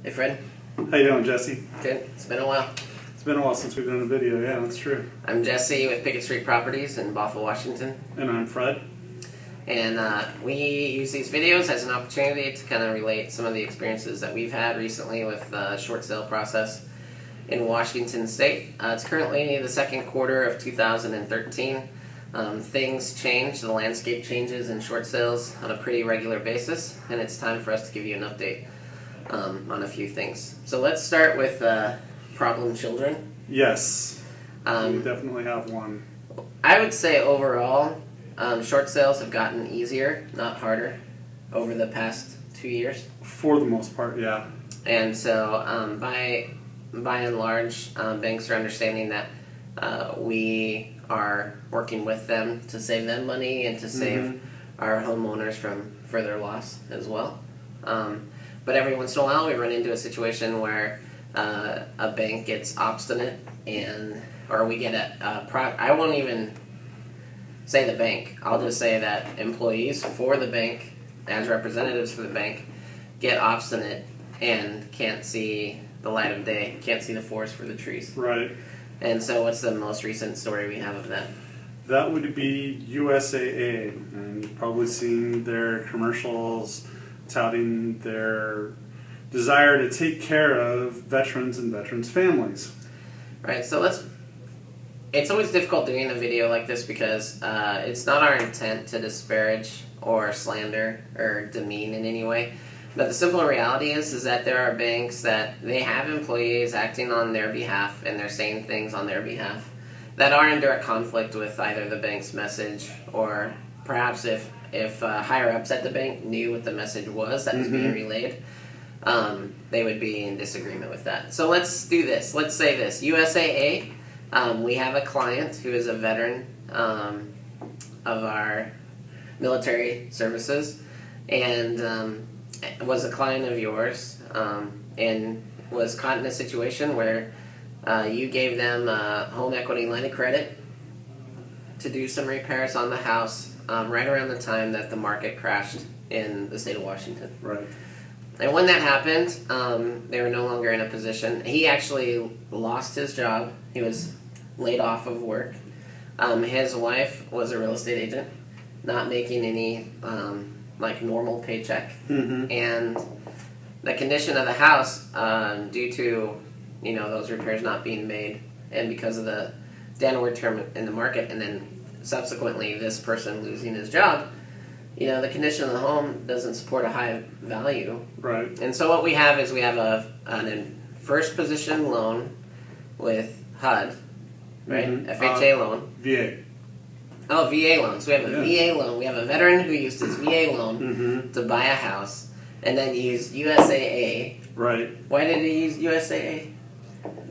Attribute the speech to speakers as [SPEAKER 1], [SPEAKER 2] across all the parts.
[SPEAKER 1] Hey Fred.
[SPEAKER 2] How you doing, Jesse?
[SPEAKER 1] Good. It's been a while.
[SPEAKER 2] It's been a while since we've done a video, yeah, that's true.
[SPEAKER 1] I'm Jesse with Pickett Street Properties in Bothell, Washington.
[SPEAKER 2] And I'm Fred.
[SPEAKER 1] And we use these videos as an opportunity to kind of relate some of the experiences that we've had recently with the short sale process in Washington State. It's currently the second quarter of 2013. Things change, the landscape changes in short sales on a pretty regular basis, and it's time for us to give you an update on a few things. So let's start with problem children.
[SPEAKER 2] Yes, we definitely have one.
[SPEAKER 1] I would say overall, short sales have gotten easier, not harder, over the past 2 years.
[SPEAKER 2] For the most part, yeah.
[SPEAKER 1] And so by and large, banks are understanding that we are working with them to save them money and to save our homeowners from further loss as well. But every once in a while we run into a situation where a bank gets obstinate or we get I won't even say the bank, I'll just say that employees for the bank, as representatives for the bank, get obstinate and can't see the light of day, can't see the forest for the trees.
[SPEAKER 2] Right.
[SPEAKER 1] And so what's the most recent story we have of that?
[SPEAKER 2] That would be USAA, and you've probably seen their commercials touting their desire to take care of veterans and veterans' families.
[SPEAKER 1] Right, so it's always difficult doing a video like this because it's not our intent to disparage or slander or demean in any way. But the simple reality is that there are banks that they have employees acting on their behalf and they're saying things on their behalf that are in direct conflict with either the bank's message or perhaps if higher-ups at the bank knew what the message was that was being relayed, they would be in disagreement with that. So let's do this. Let's say this. USAA, we have a client who is a veteran of our military services and was a client of yours and was caught in a situation where you gave them a home equity line of credit to do some repairs on the house right around the time that the market crashed in the state of Washington.
[SPEAKER 2] Right.
[SPEAKER 1] And when that happened, they were no longer in a position. He actually lost his job. He was laid off of work. His wife was a real estate agent, not making any like normal paycheck, and the condition of the house, due to those repairs not being made, and because of the downward turn in the market, and then subsequently this person losing his job, the condition of the home doesn't support a high value.
[SPEAKER 2] Right.
[SPEAKER 1] And so what we have is we have a first position loan with HUD, right? FHA loan.
[SPEAKER 2] VA.
[SPEAKER 1] Oh, VA loan. So we have a VA loan. We have a veteran who used his VA loan to buy a house and then used USAA.
[SPEAKER 2] Right.
[SPEAKER 1] Why did he use USAA?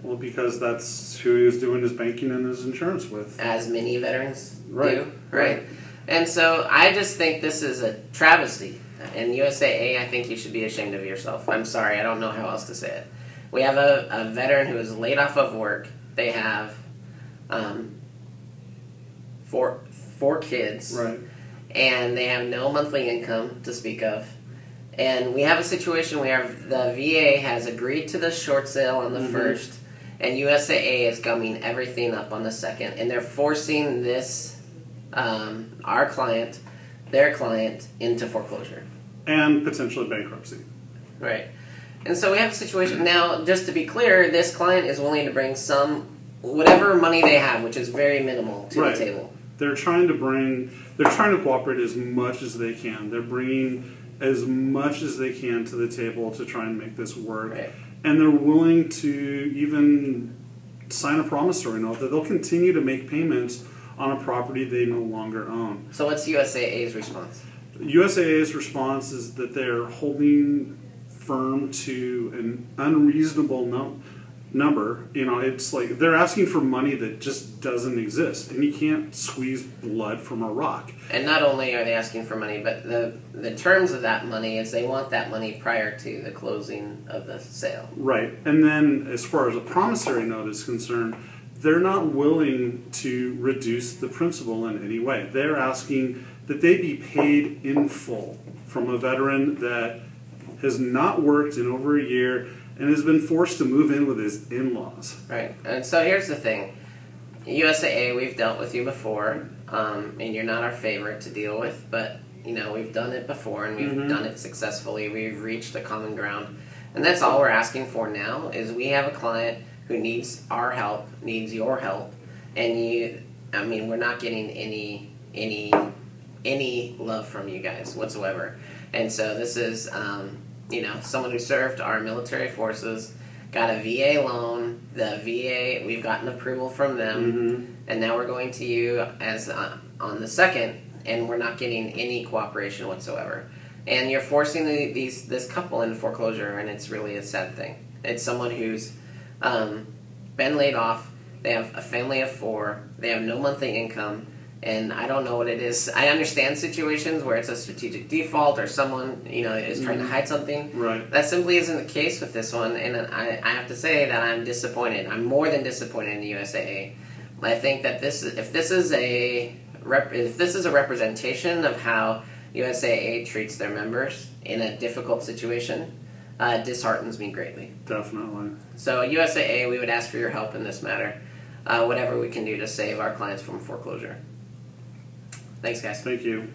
[SPEAKER 2] Well, because that's who he was doing his banking and his insurance with.
[SPEAKER 1] As many veterans do,
[SPEAKER 2] right?
[SPEAKER 1] Right. And so I just think this is a travesty. And USAA, I think you should be ashamed of yourself. I'm sorry, I don't know how else to say it. We have a veteran who is laid off of work. They have four kids,
[SPEAKER 2] right,
[SPEAKER 1] and they have no monthly income to speak of. And we have a situation where the VA has agreed to the short sale on the first, and USAA is gumming everything up on the second, and they're forcing this, our client, their client, into foreclosure.
[SPEAKER 2] And potentially bankruptcy.
[SPEAKER 1] Right. And so we have a situation now, just to be clear, this client is willing to bring whatever money they have, which is very minimal, to the table.
[SPEAKER 2] They're trying to cooperate as much as they can. They're bringing as much as they can to the table to try and make this work.
[SPEAKER 1] Right.
[SPEAKER 2] And they're willing to even sign a promissory note that they'll continue to make payments on a property they no longer own.
[SPEAKER 1] So what's USAA's response?
[SPEAKER 2] USAA's response is that they're holding firm to an unreasonable number. It's like they're asking for money that just doesn't exist, and you can't squeeze blood from a rock.
[SPEAKER 1] And not only are they asking for money, but the terms of that money is they want that money prior to the closing of the sale.
[SPEAKER 2] Right. And then as far as a promissory note is concerned, they're not willing to reduce the principal in any way. They're asking that they be paid in full from a veteran that has not worked in over a year and has been forced to move in with his in-laws.
[SPEAKER 1] Right. And so here's the thing. USAA, we've dealt with you before, and you're not our favorite to deal with, but we've done it before, and we've done it successfully. We've reached a common ground. And that's all we're asking for now, is we have a client who needs our help, needs your help, and we're not getting any love from you guys whatsoever. And so this is, someone who served our military forces, got a VA loan. The VA, we've gotten approval from them, and now we're going to you as on the 2nd, and we're not getting any cooperation whatsoever. And you're forcing this couple into foreclosure, and it's really a sad thing. It's someone who's been laid off. They have a family of 4. They have no monthly income, and I don't know what it is. I understand situations where it's a strategic default or someone is trying to hide something.
[SPEAKER 2] Right.
[SPEAKER 1] That simply isn't the case with this one, and I have to say that I'm disappointed. I'm more than disappointed in the USAA. I think that if this is a representation of how USAA treats their members in a difficult situation, disheartens me greatly.
[SPEAKER 2] Definitely.
[SPEAKER 1] So USAA, we would ask for your help in this matter. Whatever we can do to save our clients from foreclosure. Thanks, guys.
[SPEAKER 2] Thank you.